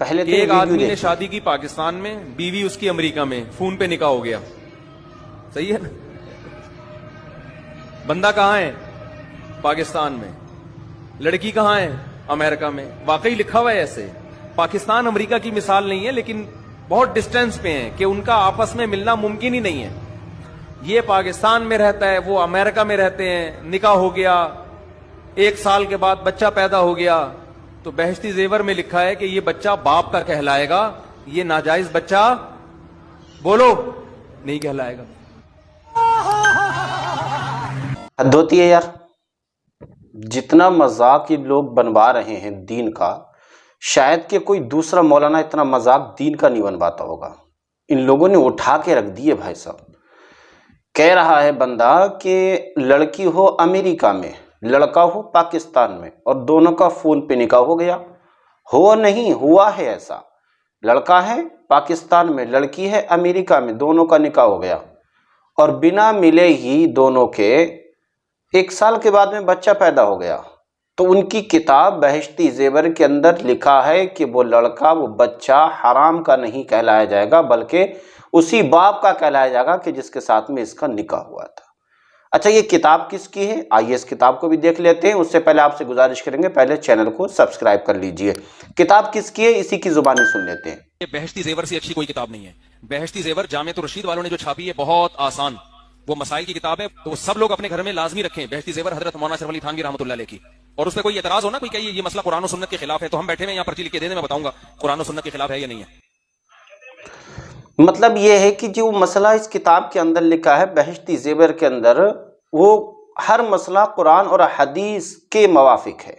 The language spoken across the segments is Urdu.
پہلے کہ ایک آدمی نے شادی کی پاکستان میں، بیوی اس کی امریکہ میں، فون پہ نکاح ہو گیا، صحیح ہے نا؟ بندہ کہاں ہے؟ پاکستان میں. لڑکی کہاں ہے؟ امریکہ میں. واقعی لکھا ہوا ہے ایسے. پاکستان امریکہ کی مثال نہیں ہے، لیکن بہت ڈسٹینس پہ ہیں کہ ان کا آپس میں ملنا ممکن ہی نہیں ہے. یہ پاکستان میں رہتا ہے، وہ امریکہ میں رہتے ہیں، نکاح ہو گیا، 1 سال کے بعد بچہ پیدا ہو گیا، تو بہشتی زیور میں لکھا ہے کہ یہ بچہ باپ کا کہلائے گا، یہ ناجائز بچہ بولو نہیں کہلائے گا. حد ہوتی ہے یار. جتنا مذاق یہ لوگ بنوا رہے ہیں دین کا، شاید کہ کوئی دوسرا مولانا اتنا مذاق دین کا نہیں بنواتا ہوگا. ان لوگوں نے اٹھا کے رکھ دیے بھائی صاحب. کہہ رہا ہے بندہ کہ لڑکی ہو امریکہ میں، لڑکا ہو پاکستان میں، اور دونوں کا فون پہ نکاح ہو گیا. ہو نہیں ہوا ہے ایسا. لڑکا ہے پاکستان میں، لڑکی ہے امریکہ میں، دونوں کا نکاح ہو گیا، اور بنا ملے ہی دونوں کے 1 سال کے بعد میں بچہ پیدا ہو گیا. تو ان کی کتاب بہشتی زیور کے اندر لکھا ہے کہ وہ لڑکا، وہ بچہ حرام کا نہیں کہلایا جائے گا، بلکہ اسی باپ کا کہلایا جائے گا کہ جس کے ساتھ میں اس کا نکاح ہوا تھا. اچھا، یہ کتاب کس کی ہے؟ آئیے اس کتاب کو بھی دیکھ لیتے ہیں. اس سے پہلے آپ سے گزارش کریں گے پہلے چینل کو سبسکرائب کر لیجئے. کتاب کس کی ہے اسی کی زبانی سن لیتے ہیں. یہ بہشتی زیور سے اچھی کوئی کتاب نہیں ہے. بہشتی زیور جامعۃ الرشید والوں نے جو چھاپی ہے، بہت آسان، وہ مسائل کی کتاب ہے، تو سب لوگ اپنے گھر میں لازمی رکھیں. بہشتی زیور حضرت مولانا اشرف علی تھانوی رحمۃ اللہ علیہ کی. اور اس پہ کوئی اعتراض ہونا، کوئی کہیے یہ مسئلہ قرآن و سنت کے خلاف ہے، تو ہم بیٹھے ہوئے یہاں پرچی لکھ کے دے دیں، میں بتاؤں گا قرآن و سنت کے خلاف ہے یا نہیں ہے. مطلب یہ ہے کہ جو مسئلہ اس کتاب کے اندر لکھا ہے بہشتی زیور کے اندر، وہ ہر مسئلہ قرآن اور حدیث کے موافق ہے.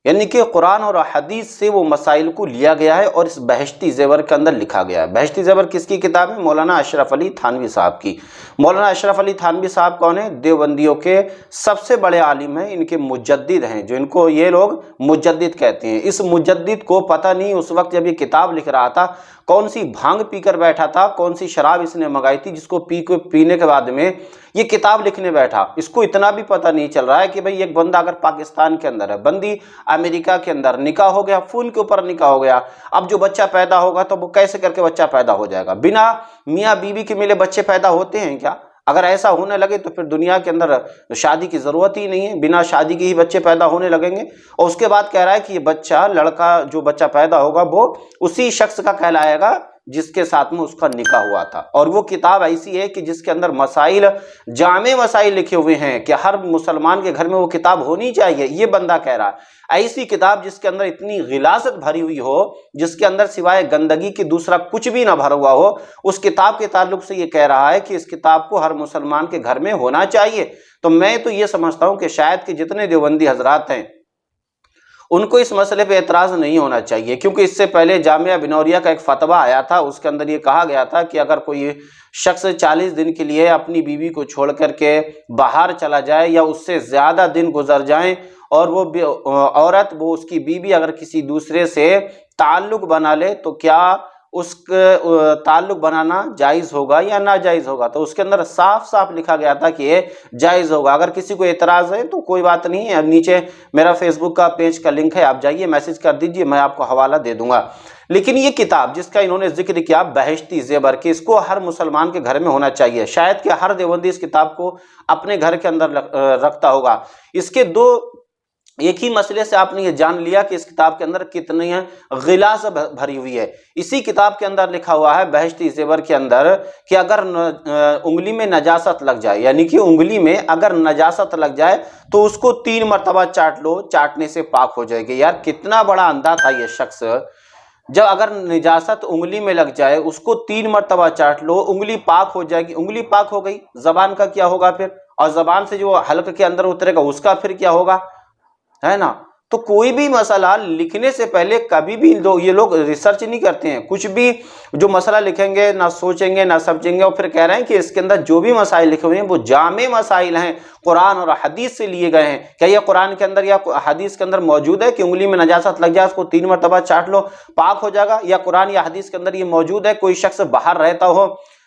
یعنی کہ قرآن اور حدیث سے وہ مسائل کو لیا گیا ہے اور اس بہشتی زیور کے اندر لکھا گیا ہے. بہشتی زیور کس کی کتاب ہے؟ مولانا اشرف علی تھانوی صاحب کی. مولانا اشرف علی تھانوی صاحب کون ہیں؟ دیوبندیوں کے سب سے بڑے عالم ہیں. ان کے مجدد ہیں، جو ان کو یہ لوگ مجدد کہتے ہیں. اس مجدد کو پتہ نہیں اس وقت جب یہ کتاب لکھ رہا تھا کون سی بھانگ پی کر بیٹھا تھا، کون سی شراب اس نے منگائی تھی جس کو پینے کے بعد میں یہ کتاب لکھنے بیٹھا. اس کو اتنا بھی پتہ نہیں چل رہا ہے کہ بھئی ایک بندہ اگر پاکستان کے اندر ہے، بندی امریکہ کے اندر، نکاح ہو گیا، فون کے اوپر نکاح ہو گیا، اب جو بچہ پیدا ہوگا تو وہ کیسے کر کے بچہ پیدا ہو جائے گا؟ بنا میاں بیوی کے ملے بچے پیدا ہوتے ہیں کیا؟ اگر ایسا ہونے لگے تو پھر دنیا کے اندر شادی کی ضرورت ہی نہیں ہے، بنا شادی کے ہی بچے پیدا ہونے لگیں گے. اور اس کے بعد کہہ رہا ہے کہ یہ بچہ، لڑکا جو بچہ پیدا ہوگا وہ اسی شخص کا کہلائے گا جس کے ساتھ میں اس کا نکاح ہوا تھا. اور وہ کتاب ایسی ہے کہ جس کے اندر مسائل، جامع مسائل لکھے ہوئے ہیں کہ ہر مسلمان کے گھر میں وہ کتاب ہونی چاہیے. یہ بندہ کہہ رہا ہے ایسی کتاب جس کے اندر اتنی غلاظت بھری ہوئی ہو، جس کے اندر سوائے گندگی کی دوسرا کچھ بھی نہ بھرا ہوا ہو، اس کتاب کے تعلق سے یہ کہہ رہا ہے کہ اس کتاب کو ہر مسلمان کے گھر میں ہونا چاہیے. تو میں تو یہ سمجھتا ہوں کہ شاید کہ جتنے دیوبندی حضرات ہیں ان کو اس مسئلے پہ اعتراض نہیں ہونا چاہیے، کیونکہ اس سے پہلے جامعہ بنوریہ کا ایک فتویٰ آیا تھا. اس کے اندر یہ کہا گیا تھا کہ اگر کوئی شخص 40 دن کے لیے اپنی بیوی کو چھوڑ کر کے باہر چلا جائے یا اس سے زیادہ دن گزر جائیں، اور وہ عورت، وہ اس کی بیوی اگر کسی دوسرے سے تعلق بنا لے تو کیا اس کا تعلق بنانا جائز ہوگا یا ناجائز ہوگا؟ تو اس کے اندر صاف صاف لکھا گیا تھا کہ یہ جائز ہوگا. اگر کسی کو اعتراض ہے تو کوئی بات نہیں ہے، نیچے میرا فیس بک کا پیج کا لنک ہے، آپ جائیے میسج کر دیجئے، میں آپ کو حوالہ دے دوں گا. لیکن یہ کتاب جس کا انہوں نے ذکر کیا بہشتی زیور، کہ اس کو ہر مسلمان کے گھر میں ہونا چاہیے، شاید کہ ہر دیوبندی اس کتاب کو اپنے گھر کے اندر رکھتا ہوگا. اس کے دو ایک ہی مسئلے سے آپ نے یہ جان لیا کہ اس کتاب کے اندر کتنی غلاظت بھری ہوئی ہے. اسی کتاب کے اندر لکھا ہوا ہے بہشتی زیور کے اندر کہ اگر انگلی میں نجاست لگ جائے، یعنی کہ انگلی میں اگر نجاست لگ جائے تو اس کو 3 مرتبہ چاٹ لو، چاٹنے سے پاک ہو جائے گی. یار کتنا بڑا اندھا تھا یہ شخص. جب اگر نجاست انگلی میں لگ جائے اس کو 3 مرتبہ چاٹ لو، انگلی پاک ہو جائے گی. انگلی پاک ہو گئی، زبان کا کیا ہوگا پھر؟ اور زبان سے جو حلق کے اندر اترے گا اس کا پھر کیا ہوگا، ہے نا؟ تو کوئی بھی مسئلہ لکھنے سے پہلے کبھی بھی یہ لوگ ریسرچ نہیں کرتے ہیں. کچھ بھی جو مسئلہ لکھیں گے نہ سوچیں گے نہ سمجھیں گے، اور پھر کہہ رہے ہیں کہ اس کے اندر جو بھی مسائل لکھے ہوئے ہیں وہ جامع مسائل ہیں، قرآن اور حدیث سے لیے گئے ہیں. کیا یہ قرآن کے اندر یا حدیث کے اندر موجود ہے کہ انگلی میں نجاست لگ جائے اس کو 3 مرتبہ چاٹ لو پاک ہو جائے گا؟ یا قرآن یا حدیث کے اندر یہ موجود ہے کوئی شخص باہر رہتا ہو